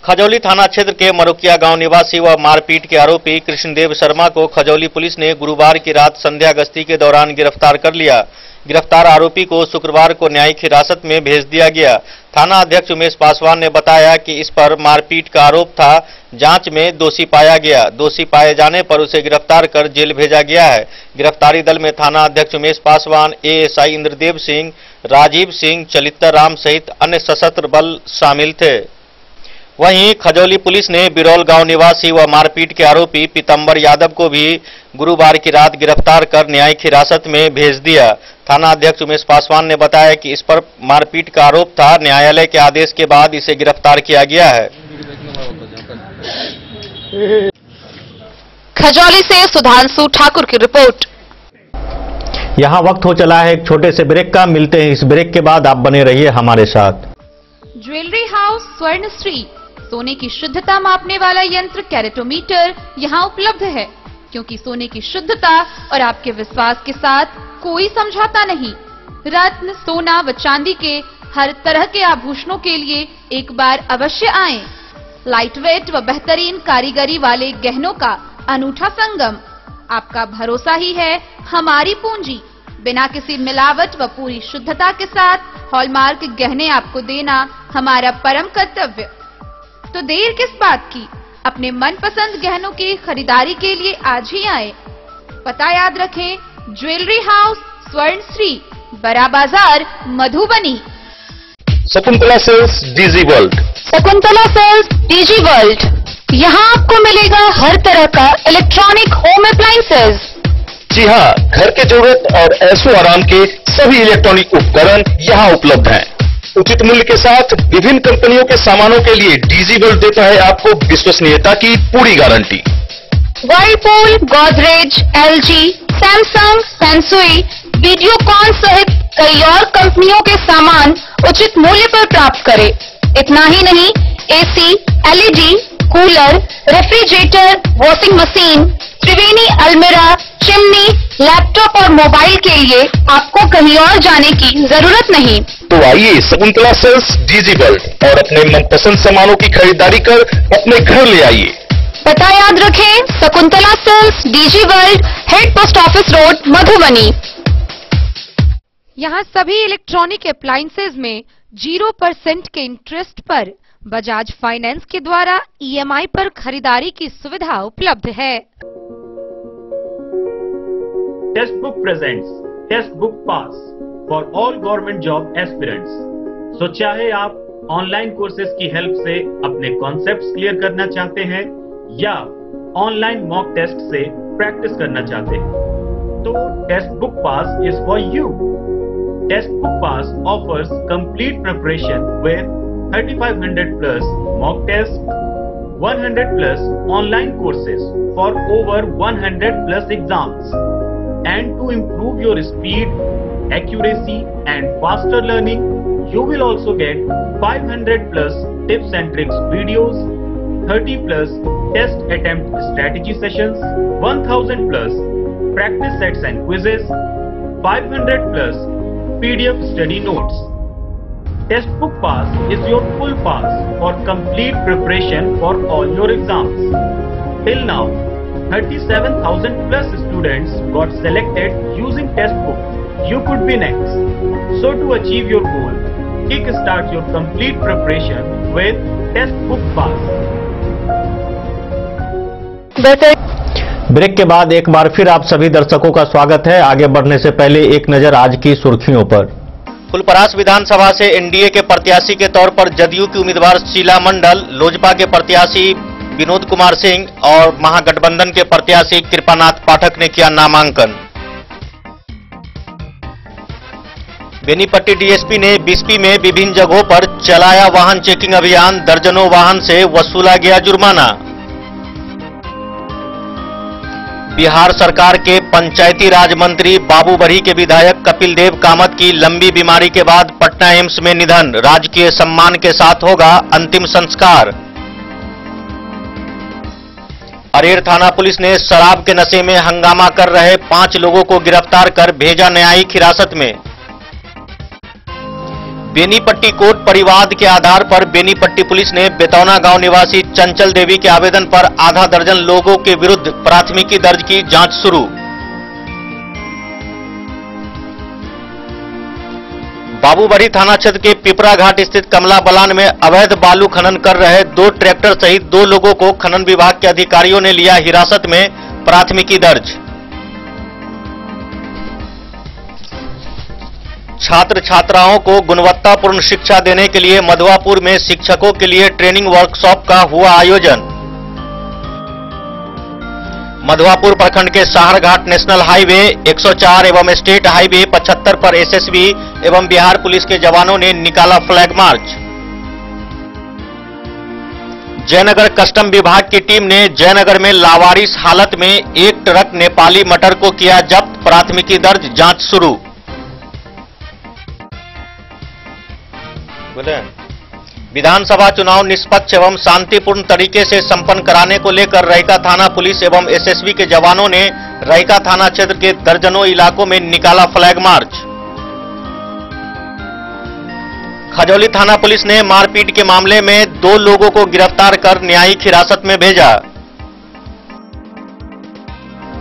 खजौली थाना क्षेत्र के मरुकिया गांव निवासी व मारपीट के आरोपी कृष्णदेव शर्मा को खजौली पुलिस ने गुरुवार की रात संध्या गश्ती के दौरान गिरफ्तार कर लिया। गिरफ्तार आरोपी को शुक्रवार को न्यायिक हिरासत में भेज दिया गया। थाना अध्यक्ष उमेश पासवान ने बताया कि इस पर मारपीट का आरोप था। जांच में दोषी पाया गया। दोषी पाए जाने पर उसे गिरफ्तार कर जेल भेजा गया है। गिरफ्तारी दल में थाना अध्यक्ष उमेश पासवान, एएसआई इंद्रदेव सिंह, राजीव सिंह, चलित्तर राम सहित अन्य सशस्त्र बल शामिल थे। वहीं खजौली पुलिस ने बिरौल गांव निवासी व मारपीट के आरोपी पीताम्बर यादव को भी गुरुवार की रात गिरफ्तार कर न्यायिक हिरासत में भेज दिया। थाना अध्यक्ष उमेश पासवान ने बताया कि इस पर मारपीट का आरोप था। न्यायालय के आदेश के बाद इसे गिरफ्तार किया गया है। खजौली से सुधांशु ठाकुर की रिपोर्ट। यहाँ वक्त हो चला है एक छोटे से ब्रेक का। मिलते हैं इस ब्रेक के बाद, आप बने रहिए हमारे साथ। ज्वेलरी हाउस स्वर्णश्री, सोने की शुद्धता मापने वाला यंत्र कैरेटोमीटर यहाँ उपलब्ध है, क्योंकि सोने की शुद्धता और आपके विश्वास के साथ कोई समझौता नहीं। रत्न, सोना व चांदी के हर तरह के आभूषणों के लिए एक बार अवश्य आएं। लाइट वेट व बेहतरीन कारीगरी वाले गहनों का अनूठा संगम। आपका भरोसा ही है हमारी पूंजी। बिना किसी मिलावट व पूरी शुद्धता के साथ हॉलमार्क गहने आपको देना हमारा परम कर्तव्य। तो देर किस बात की, अपने मनपसंद गहनों की खरीदारी के लिए आज ही आए। पता याद रखें, jewellery house Swarnashree, Bada Bazar, Madhubani. Shakuntala sales DG world. Shakuntala sales DG world, यहाँ आपको मिलेगा हर तरह का इलेक्ट्रॉनिक होम अप्लायंसेज। जी हाँ, घर के जरूरत और ऐशो आराम के सभी इलेक्ट्रॉनिक उपकरण यहाँ उपलब्ध हैं। उचित मूल्य के साथ विभिन्न कंपनियों के सामानों के लिए डिजीवर्ल्ड देता है आपको विश्वसनीयता की पूरी guarantee. Whirlpool, Godrej, LG, Samsung, Sansui, Videocon सहित कई और कंपनियों के सामान उचित मूल्य पर प्राप्त करें। इतना ही नहीं, AC, LED, cooler, refrigerator, washing machine, Triveni अलमीरा, चिमनी, लैपटॉप और मोबाइल के लिए आपको कहीं और जाने की जरूरत नहीं। तो आइए शकुंतला सेल्स डिजीवर्ल्ड और अपने मनपसंद सामानों की खरीदारी कर अपने घर ले आइए। पता याद रखें, Shakuntala sales, DigiWorld, head post office road, Madhubani. यहाँ सभी इलेक्ट्रॉनिक अप्लायंसेज में 0% के इंटरेस्ट पर बजाज फाइनेंस के द्वारा ईएमआई पर खरीदारी की सुविधा उपलब्ध है। Testbook presents test book pass for all government job aspirants. So चाहे आप ऑनलाइन कोर्सेज की हेल्प से अपने कॉन्सेप्ट्स क्लियर करना चाहते हैं या ऑनलाइन मॉक टेस्ट से प्रैक्टिस करना चाहते हैं, तो test book pass is for you. Test book pass offers complete preparation with 3500 plus mock test, 100 plus online courses for over 100 plus exams. And to improve your speed, accuracy and faster learning, you will also get 500 plus tips and tricks videos, 30 plus test attempt strategy sessions, 1000 plus practice sets and quizzes, 500 plus PDF study notes. Test book pass is your full pass for complete preparation for all your exams. Till now, 37,000 plus students got selected using test book. You could be next. So to achieve your goal, kickstart your complete preparation with test book pass. Break के बाद एक बार फिर आप सभी दर्शकों का स्वागत है। आगे बढ़ने से पहले एक नजर आज की सुर्खियों पर। फुलपरास विधानसभा से एनडीए के प्रत्याशी के तौर पर जदयू की उम्मीदवार शीला मंडल, लोजपा के प्रत्याशी विनोद कुमार सिंह और महागठबंधन के प्रत्याशी कृपानाथ पाठक ने किया नामांकन। बेनीपट्टी डीएसपी ने बिस्पी में विभिन्न जगहों पर चलाया वाहन चेकिंग अभियान, दर्जनों वाहन से वसूला गया जुर्माना। बिहार सरकार के पंचायती राज मंत्री बाबूबरी के विधायक कपिल देव कामत की लंबी बीमारी के बाद पटना एम्स में निधन, राजकीय सम्मान के साथ होगा अंतिम संस्कार। अरेर थाना पुलिस ने शराब के नशे में हंगामा कर रहे 5 लोगों को गिरफ्तार कर भेजा न्यायिक हिरासत में। बेनीपट्टी कोर्ट परिवाद के आधार पर बेनीपट्टी पुलिस ने बेतौना गांव निवासी चंचल देवी के आवेदन पर आधा दर्जन लोगों के विरुद्ध प्राथमिकी दर्ज की, जांच शुरू। बाबूबरी थाना क्षेत्र के पिपरा घाट स्थित कमला बलान में अवैध बालू खनन कर रहे 2 ट्रैक्टर सहित 2 लोगों को खनन विभाग के अधिकारियों ने लिया हिरासत में, प्राथमिकी दर्ज। छात्र छात्राओं को गुणवत्तापूर्ण शिक्षा देने के लिए मधवापुर में शिक्षकों के लिए ट्रेनिंग वर्कशॉप का हुआ आयोजन। मधवापुर प्रखंड के साहरघाट नेशनल हाईवे 104 एवं स्टेट हाईवे 75 पर एसएसबी एवं बिहार पुलिस के जवानों ने निकाला फ्लैग मार्च। जयनगर कस्टम विभाग की टीम ने जयनगर में लावारिस हालत में एक ट्रक नेपाली मटर को किया जब्त, प्राथमिकी दर्ज, जांच शुरू। विधानसभा चुनाव निष्पक्ष एवं शांतिपूर्ण तरीके से संपन्न कराने को लेकर रहिका थाना पुलिस एवं एसएसबी के जवानों ने रहिका थाना क्षेत्र के दर्जनों इलाकों में निकाला फ्लैग मार्च। खजौली थाना पुलिस ने मारपीट के मामले में 2 लोगों को गिरफ्तार कर न्यायिक हिरासत में भेजा।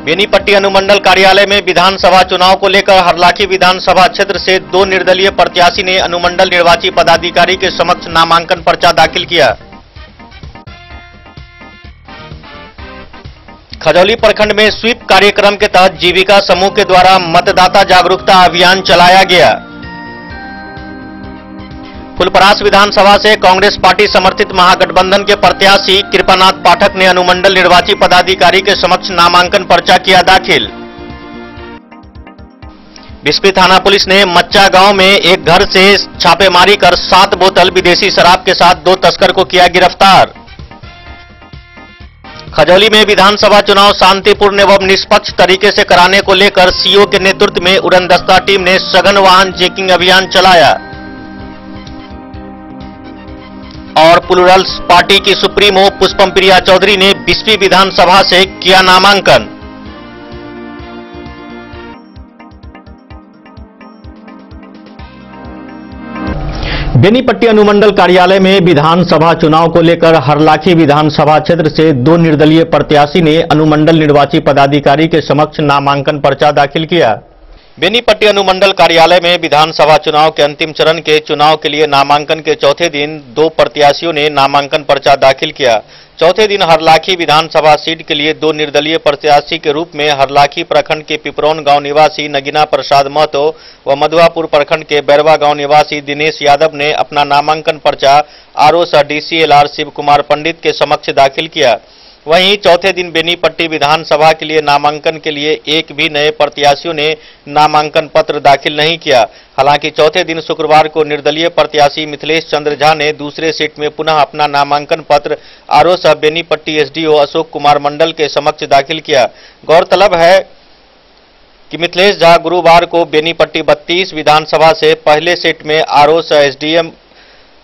बेनीपट्टी अनुमंडल कार्यालय में विधानसभा चुनाव को लेकर हरलाखी विधानसभा क्षेत्र से 2 निर्दलीय प्रत्याशी ने अनुमंडल निर्वाची पदाधिकारी के समक्ष नामांकन पर्चा दाखिल किया। खजौली प्रखंड में स्वीप कार्यक्रम के तहत जीविका समूह के द्वारा मतदाता जागरूकता अभियान चलाया गया। फुलपरास विधानसभा से कांग्रेस पार्टी समर्थित महागठबंधन के प्रत्याशी कृपानाथ पाठक ने अनुमंडल निर्वाची पदाधिकारी के समक्ष नामांकन पर्चा किया दाखिल। बिस्फी थाना पुलिस ने मच्चा गांव में एक घर से छापेमारी कर 7 बोतल विदेशी शराब के साथ 2 तस्कर को किया गिरफ्तार। खजौली में विधानसभा चुनाव शांतिपूर्ण एवं निष्पक्ष तरीके से कराने को लेकर सीओ के नेतृत्व में उड़नदस्ता टीम ने सघन वाहन चेकिंग अभियान चलाया। और प्लूरल्स पार्टी की सुप्रीमो पुष्पम प्रिया चौधरी ने बिस्फी विधानसभा से किया नामांकन। बेनीपट्टी अनुमंडल कार्यालय में विधानसभा चुनाव को लेकर हरलाखी विधानसभा क्षेत्र से 2 निर्दलीय प्रत्याशी ने अनुमंडल निर्वाची पदाधिकारी के समक्ष नामांकन पर्चा दाखिल किया। बेनीपट्टी अनुमंडल कार्यालय में विधानसभा चुनाव के अंतिम चरण के चुनाव के लिए नामांकन के चौथे दिन 2 प्रत्याशियों ने नामांकन पर्चा दाखिल किया। चौथे दिन हरलाखी विधानसभा सीट के लिए 2 निर्दलीय प्रत्याशी के रूप में हरलाखी प्रखंड के पिपरौन गांव निवासी नगीना प्रसाद महतो व मधुआपुर प्रखंड के बैरवा गांव निवासी दिनेश यादव ने अपना नामांकन पर्चा आरओ सह डीसीएलआर शिव कुमार पंडित के समक्ष दाखिल किया। वहीं चौथे दिन बेनीपट्टी विधानसभा के लिए नामांकन के लिए एक भी नए प्रत्याशियों ने नामांकन पत्र दाखिल नहीं किया। हालांकि चौथे दिन शुक्रवार को निर्दलीय प्रत्याशी मिथिलेश चंद्र झा ने दूसरे सीट में पुनः अपना नामांकन पत्र आरओ सह बेनीपट्टी एसडीओ अशोक कुमार मंडल के समक्ष दाखिल किया। गौरतलब है कि मिथिलेश झा गुरुवार को बेनीपट्टी 32 विधानसभा से पहले सीट में आरओ सह एसडीएम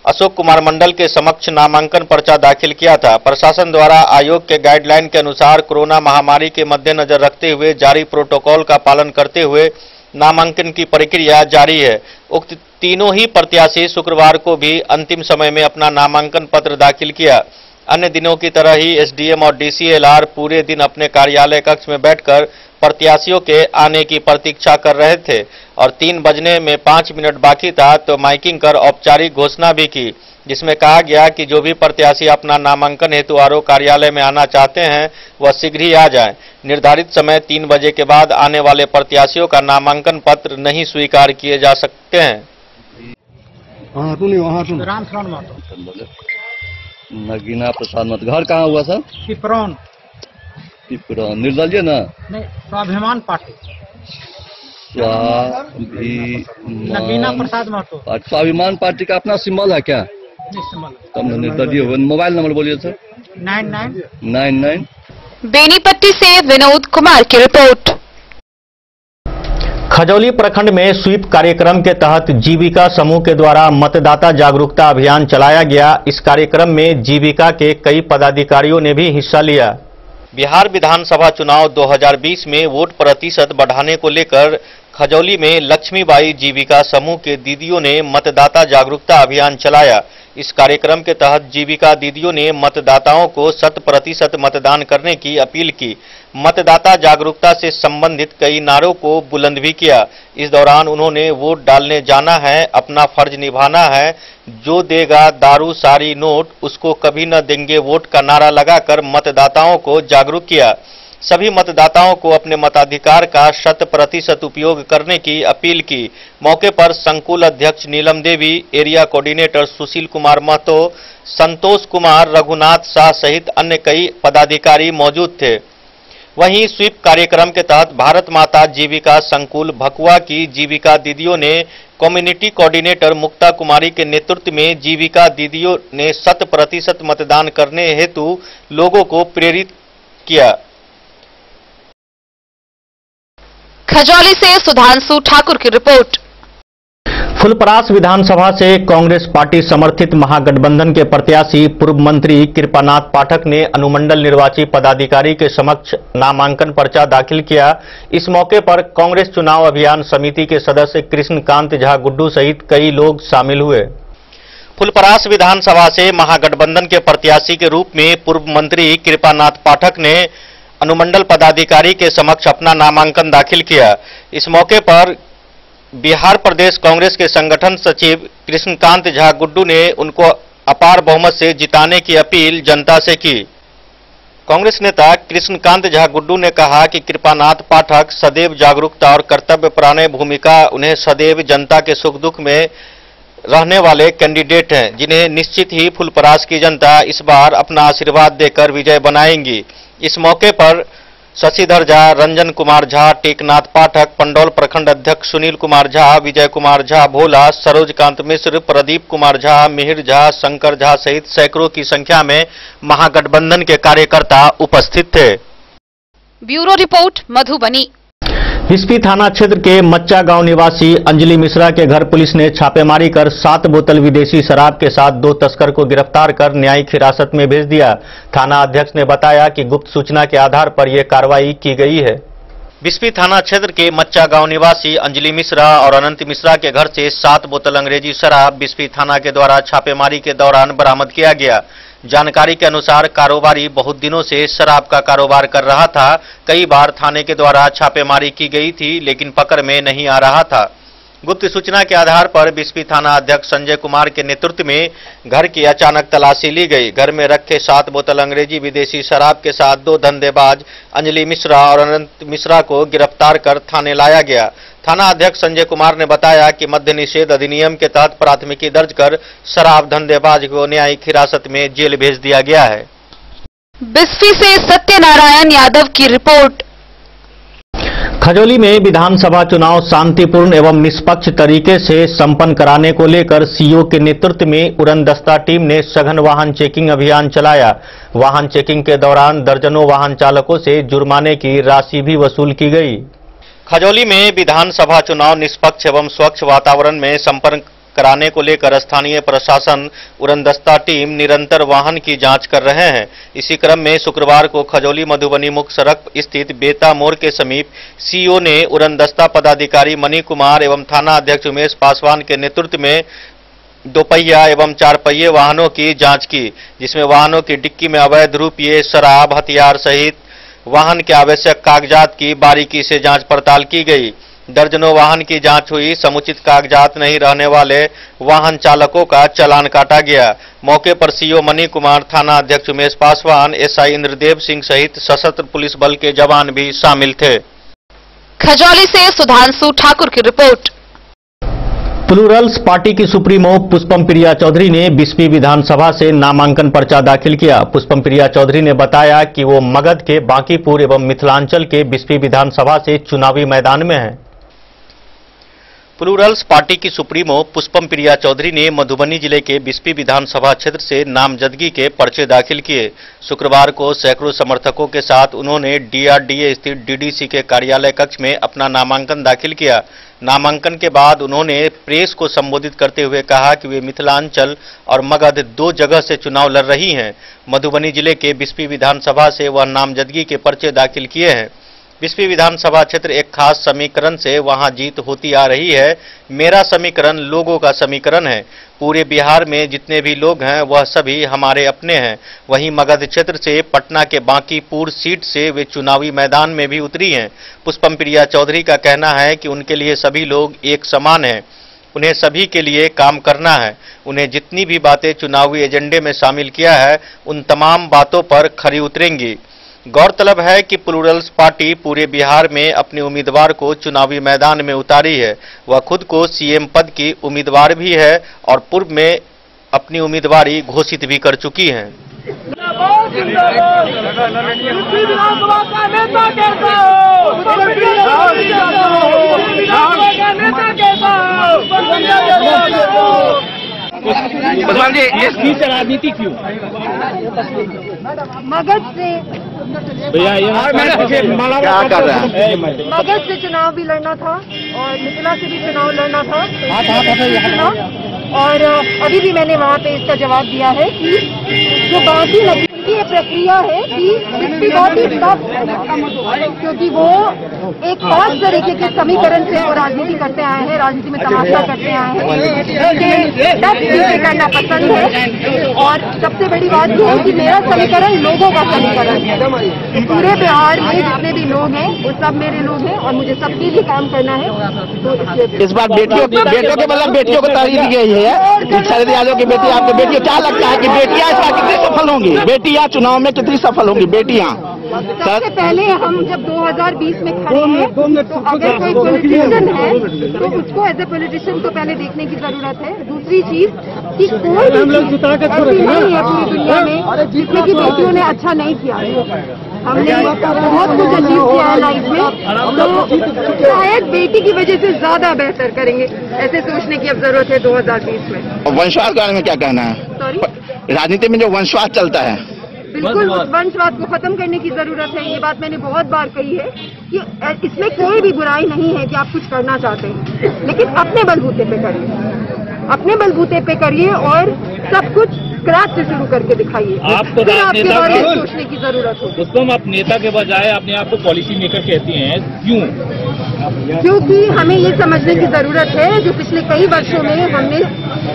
अशोक कुमार मंडल के समक्ष नामांकन पर्चा दाखिल किया था। प्रशासन द्वारा आयोग के गाइडलाइन के अनुसार कोरोना महामारी के मद्देनजर रखते हुए जारी प्रोटोकॉल का पालन करते हुए नामांकन की प्रक्रिया जारी है। उक्त तीनों ही प्रत्याशी शुक्रवार को भी अंतिम समय में अपना नामांकन पत्र दाखिल किया। अन्य दिनों की तरह ही एसडीएम और डीसीएलआर पूरे दिन अपने कार्यालय कक्ष में बैठकर प्रत्याशियों के आने की प्रतीक्षा कर रहे थे और 3 बजने में 5 मिनट बाकी था तो माइकिंग कर औपचारिक घोषणा भी की, जिसमें कहा गया कि जो भी प्रत्याशी अपना नामांकन हेतु आरओ कार्यालय में आना चाहते हैं वह शीघ्र ही आ जाएं। निर्धारित समय 3 बजे के बाद आने वाले प्रत्याशियों का नामांकन पत्र नहीं स्वीकार किए जा सकते हैं। नगीना प्रसाद मत घर कहाँ हुआ सर? पिपरौन। निर्दलीय ना? नहीं, स्वाभिमान पार्टी। नगीना प्रसाद महतो। स्वाभिमान पार्टी का अपना सिंबल है क्या? तब निर्दलीय। मोबाइल नंबर बोलिए सर। 99। बेनीपट्टी से विनोद कुमार की रिपोर्ट। खजौली प्रखंड में स्वीप कार्यक्रम के तहत जीविका समूह के द्वारा मतदाता जागरूकता अभियान चलाया गया। इस कार्यक्रम में जीविका के कई पदाधिकारियों ने भी हिस्सा लिया। बिहार विधानसभा चुनाव 2020 में वोट प्रतिशत बढ़ाने को लेकर खजौली में लक्ष्मीबाई जीविका समूह के दीदियों ने मतदाता जागरूकता अभियान चलाया। इस कार्यक्रम के तहत जीविका दीदियों ने मतदाताओं को 100% मतदान करने की अपील की। मतदाता जागरूकता से संबंधित कई नारों को बुलंद भी किया। इस दौरान उन्होंने वोट डालने जाना है, अपना फर्ज निभाना है, जो देगा दारू सारी नोट उसको कभी न देंगे वोट का नारा लगाकर मतदाताओं को जागरूक किया। सभी मतदाताओं को अपने मताधिकार का 100% उपयोग करने की अपील की। मौके पर संकुल अध्यक्ष नीलम देवी, एरिया कोऑर्डिनेटर सुशील कुमार महतो, संतोष कुमार, रघुनाथ शाह सहित अन्य कई पदाधिकारी मौजूद थे। वहीं स्वीप कार्यक्रम के तहत भारत माता जीविका संकुल भकुआ की जीविका दीदियों ने कम्युनिटी कोऑर्डिनेटर मुक्ता कुमारी के नेतृत्व में जीविका दीदियों ने 100% मतदान करने हेतु लोगों को प्रेरित किया। खजौली से सुधांशु ठाकुर की रिपोर्ट। फुलपरास विधानसभा से कांग्रेस पार्टी समर्थित महागठबंधन के प्रत्याशी पूर्व मंत्री कृपानाथ पाठक ने अनुमंडल निर्वाची पदाधिकारी के समक्ष नामांकन पर्चा दाखिल किया। इस मौके पर कांग्रेस चुनाव अभियान समिति के सदस्य कृष्णकांत झा गुड्डू सहित कई लोग शामिल हुए। फुलपरास विधानसभा से महागठबंधन के प्रत्याशी के रूप में पूर्व मंत्री कृपानाथ पाठक ने अनुमंडल पदाधिकारी के समक्ष अपना नामांकन दाखिल किया। इस मौके पर बिहार प्रदेश कांग्रेस के संगठन सचिव कृष्णकांत झा गुड्डू ने उनको अपार बहुमत से जिताने की अपील जनता से की। कांग्रेस नेता कृष्णकांत झा गुड्डू ने कहा कि कृपानाथ पाठक सदैव जागरूकता और कर्तव्यपरायण भूमिका, उन्हें सदैव जनता के सुख दुख में रहने वाले कैंडिडेट हैं, जिन्हें निश्चित ही फुलपरास की जनता इस बार अपना आशीर्वाद देकर विजय बनाएंगी। इस मौके पर शशिधर झा, रंजन कुमार झा, टेकनाथ पाठक, पंडौल प्रखंड अध्यक्ष सुनील कुमार झा, विजय कुमार झा भोला, सरोजकांत मिश्र, प्रदीप कुमार झा, मिहिर झा, शंकर झा सहित सैकड़ों की संख्या में महागठबंधन के कार्यकर्ता उपस्थित थे। Bureau report Madhubani. बिस्फी थाना क्षेत्र के मच्चा गांव निवासी अंजलि मिश्रा के घर पुलिस ने छापेमारी कर 7 बोतल विदेशी शराब के साथ 2 तस्कर को गिरफ्तार कर न्यायिक हिरासत में भेज दिया। थाना अध्यक्ष ने बताया कि गुप्त सूचना के आधार पर यह कार्रवाई की गई है। बिस्फी थाना क्षेत्र के मच्चा गांव निवासी अंजलि मिश्रा और अनंत मिश्रा के घर से 7 बोतल अंग्रेजी शराब बिस्फी थाना के द्वारा छापेमारी के दौरान बरामद किया गया। जानकारी के अनुसार कारोबारी बहुत दिनों से शराब का कारोबार कर रहा था। कई बार थाने के द्वारा छापेमारी की गई थी, लेकिन पकड़ में नहीं आ रहा था। गुप्त सूचना के आधार पर बिस्फी थाना अध्यक्ष संजय कुमार के नेतृत्व में घर की अचानक तलाशी ली गई। घर में रखे 7 बोतल अंग्रेजी विदेशी शराब के साथ 2 धंधेबाज अंजलि मिश्रा और अनंत मिश्रा को गिरफ्तार कर थाने लाया गया। थाना अध्यक्ष संजय कुमार ने बताया कि मद्य निषेध अधिनियम के तहत प्राथमिकी दर्ज कर शराब धंधेबाज को न्यायिक हिरासत में जेल भेज दिया गया है। बिस्फी से सत्यनारायण यादव की रिपोर्ट। खजौली में विधानसभा चुनाव शांतिपूर्ण एवं निष्पक्ष तरीके से संपन्न कराने को लेकर सीओ के नेतृत्व में उड़नदस्ता टीम ने सघन वाहन चेकिंग अभियान चलाया। वाहन चेकिंग के दौरान दर्जनों वाहन चालकों से जुर्माने की राशि भी वसूल की गई। खजौली में विधानसभा चुनाव निष्पक्ष एवं स्वच्छ वातावरण में संपन्न कराने को लेकर स्थानीय प्रशासन उड़नदस्ता टीम निरंतर वाहन की जांच कर रहे हैं। इसी क्रम में शुक्रवार को खजौली मधुबनी मुख्य सड़क स्थित बेता मोड़ के समीप सीओ ने उड़नदस्ता पदाधिकारी मणि कुमार एवं थाना अध्यक्ष उमेश पासवान के नेतृत्व में 2 पहिया एवं 4 पहिए वाहनों की जांच की, जिसमें वाहनों की डिक्की में अवैध रूपये, शराब, हथियार सहित वाहन के आवश्यक कागजात की बारीकी से जांच पड़ताल की गई। दर्जनों वाहन की जांच हुई। समुचित कागजात नहीं रहने वाले वाहन चालकों का चालान काटा गया। मौके पर सीओ मणि कुमार, थाना अध्यक्ष उमेश पासवान, एसआई इंद्रदेव सिंह सहित सशस्त्र पुलिस बल के जवान भी शामिल थे। खजौली से सुधांशु ठाकुर की रिपोर्ट। प्लूरल्स पार्टी की सुप्रीमो पुष्पम प्रिया चौधरी ने बिस्फी विधानसभा से नामांकन पर्चा दाखिल किया। पुष्पम प्रिया चौधरी ने बताया कि वो मगध के बांकीपुर एवं मिथिलांचल के बिस्फी विधानसभा से चुनावी मैदान में हैं। प्लूरल्स पार्टी की सुप्रीमो पुष्पम प्रिया चौधरी ने मधुबनी जिले के बिस्फी विधानसभा क्षेत्र से नामजदगी के पर्चे दाखिल किए। शुक्रवार को सैकड़ों समर्थकों के साथ उन्होंने डीआरडीए स्थित डीडीसी के कार्यालय कक्ष में अपना नामांकन दाखिल किया। नामांकन के बाद उन्होंने प्रेस को संबोधित करते हुए कहा कि वे मिथिलांचल और मगध 2 जगह से चुनाव लड़ रही हैं। मधुबनी जिले के बिस्फी विधानसभा से वह नामजदगी के पर्चे दाखिल किए हैं। बिस्फी विधानसभा क्षेत्र एक खास समीकरण से वहां जीत होती आ रही है। मेरा समीकरण लोगों का समीकरण है। पूरे बिहार में जितने भी लोग हैं वह सभी हमारे अपने हैं। वहीं मगध क्षेत्र से पटना के बांकीपुर सीट से वे चुनावी मैदान में भी उतरी हैं। पुष्पम प्रिया चौधरी का कहना है कि उनके लिए सभी लोग एक समान हैं। उन्हें सभी के लिए काम करना है। उन्हें जितनी भी बातें चुनावी एजेंडे में शामिल किया है उन तमाम बातों पर खरी उतरेंगी। गौरतलब है कि प्लूरल्स पार्टी पूरे बिहार में अपने उम्मीदवार को चुनावी मैदान में उतारी है। वह खुद को सीएम पद की उम्मीदवार भी है और पूर्व में अपनी उम्मीदवारी घोषित भी कर चुकी हैं। से राजनीति क्यों? मगध से क्या कर रहा है? मगध से चुनाव भी लड़ना था और मिथिला से भी चुनाव लड़ना था और अभी भी मैंने वहाँ पे इसका जवाब दिया है कि जो बाकी लगी ये प्रक्रिया है कि इसकी बहुत ही टफ, क्योंकि वो एक खास तरीके के समीकरण से वो राजनीति करते आए हैं, राजनीति में तमाशा करते आए हैं, टफ चीजें करना पसंद है। और सबसे बड़ी बात ये है कि मेरा समीकरण लोगों का समीकरण है। पूरे बिहार में जितने भी लोग हैं वो सब मेरे लोग हैं और मुझे सबके लिए काम करना है। तो इस बार बेटियों के मतलब बेटियों को तरजीह दी गई है। शरद यादव की बेटी, आपकी बेटी, क्या लगता है कि बेटियां इस बार कितनी सफल होंगी? बेटियां चुनाव में कितनी सफल होंगी बेटियां? सबसे पहले हम जब 2020 में खड़े हैं तो अगर कोई पॉलिटिशियन है तो उसको एज ए पॉलिटिशियन तो पहले देखने की जरूरत है। दूसरी चीज कि कोई भी ऐसी नहीं है पूरी दुनिया में जिसमें की बेटियों ने अच्छा नहीं किया है। हमने बहुत कुछ अचीव किया है लाइफ में, तो शायद बेटी की वजह से ज्यादा बेहतर करेंगे, ऐसे सोचने की अब जरूरत है 2020 में। वंशवाद के बारे में क्या कहना है? सॉरी, राजनीति में जो वंशवाद चलता है, बिल्कुल उस वंशवाद को खत्म करने की जरूरत है। ये बात मैंने बहुत बार कही है कि इसमें कोई भी बुराई नहीं है कि आप कुछ करना चाहते हैं, लेकिन अपने बलबूते पे करिए, अपने बलबूते पे करिए और सब कुछ स्क्रैच से शुरू करके दिखाइए। आपको फिर आपके बारे में सोचने की जरूरत हो। उसको आप नेता के बजाय अपने आप को पॉलिसी मेकर कहती हैं, क्यों? क्योंकि हमें ये समझने की जरूरत है, जो पिछले कई वर्षों में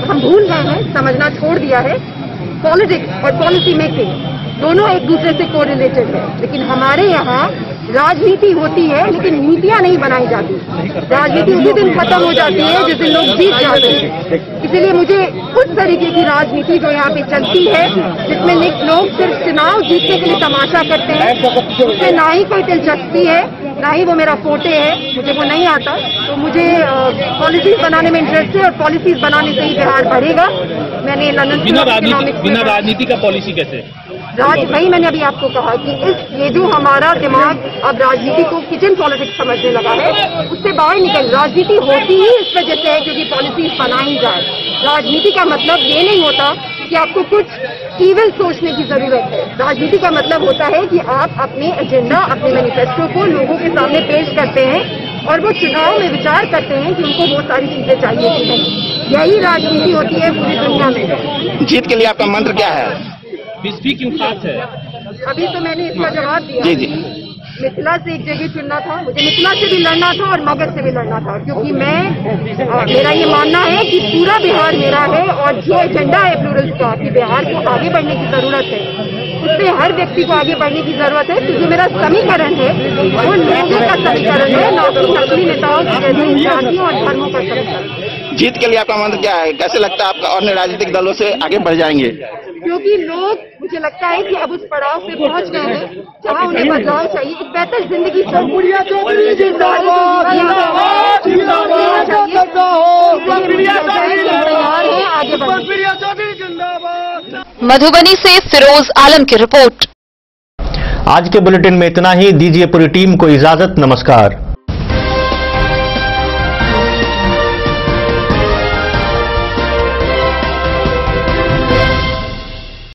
हम भूल गए हैं, समझना छोड़ दिया है। पॉलिटिक्स और पॉलिसी मेकिंग दोनों एक दूसरे से कोरिलेटेड है, लेकिन हमारे यहाँ राजनीति होती है लेकिन नीतियाँ नहीं बनाई जाती। राजनीति उसी दिन खत्म हो जाती है जिस दिन लोग जीत जाते हैं। इसलिए मुझे उस तरीके की राजनीति जो यहाँ पे चलती है, जिसमें लोग सिर्फ चुनाव जीतने के लिए तमाशा करते हैं, उसमें ना ही कोई दिलचस्पी है, ना ही वो मेरा फोटे है, मुझे वो नहीं आता। तो मुझे पॉलिसीज बनाने में इंटरेस्ट है और पॉलिसीज बनाने से ही बिहार बढ़ेगा। मैंने लंदन बिना राजनीति का पॉलिसी कैसे? वही मैंने अभी आपको कहा कि ये जो हमारा दिमाग अब राजनीति को किचन पॉलिटिक्स समझने लगा है, उससे बाहर निकल। राजनीति होती ही इस वजह से है क्योंकि पॉलिसीज बनाई जाए। राजनीति का मतलब ये नहीं होता कि आपको कुछ इविल सोचने की जरूरत है। राजनीति का मतलब होता है कि आप अपने एजेंडा, अपने मैनिफेस्टो को लोगों के सामने पेश करते हैं और वो चुनाव में विचार करते हैं कि उनको बहुत सारी चीजें चाहिए कि नहीं। यही राजनीति होती है पूरी दुनिया में। जीत के लिए आपका मंत्र क्या है? बिस्फी क्यों खास है? अभी तो मैंने इसका जवाब दिया। जी जी। मिथिला से एक जगह चुनना था, मुझे मिथिला से भी लड़ना था और मगध से भी लड़ना था, क्योंकि मेरा ये मानना है कि पूरा बिहार मेरा है और जो एजेंडा है प्लूरल्स का कि बिहार को आगे बढ़ने की जरूरत है, उससे हर व्यक्ति को आगे बढ़ने की जरूरत है। तो जो मेरा समीकरण है वो लोगों का समीकरण है, न कि नकली नेताओं के जैसे जातियों और धर्मों का समीकरण। जीत के लिए आपका मंत्र क्या है? कैसे लगता है आपका अन्य राजनीतिक दलों से आगे बढ़ जाएंगे? क्योंकि लोग, मुझे लगता है कि अब उस पड़ाव पे पहुंच गए हैं जहां उन्हें बदलाव चाहिए, एक बेहतर जिंदगी मधुबनी से फिरोज आलम की रिपोर्ट। आज के बुलेटिन में इतना ही। दीजिए पूरी टीम को इजाजत। नमस्कार।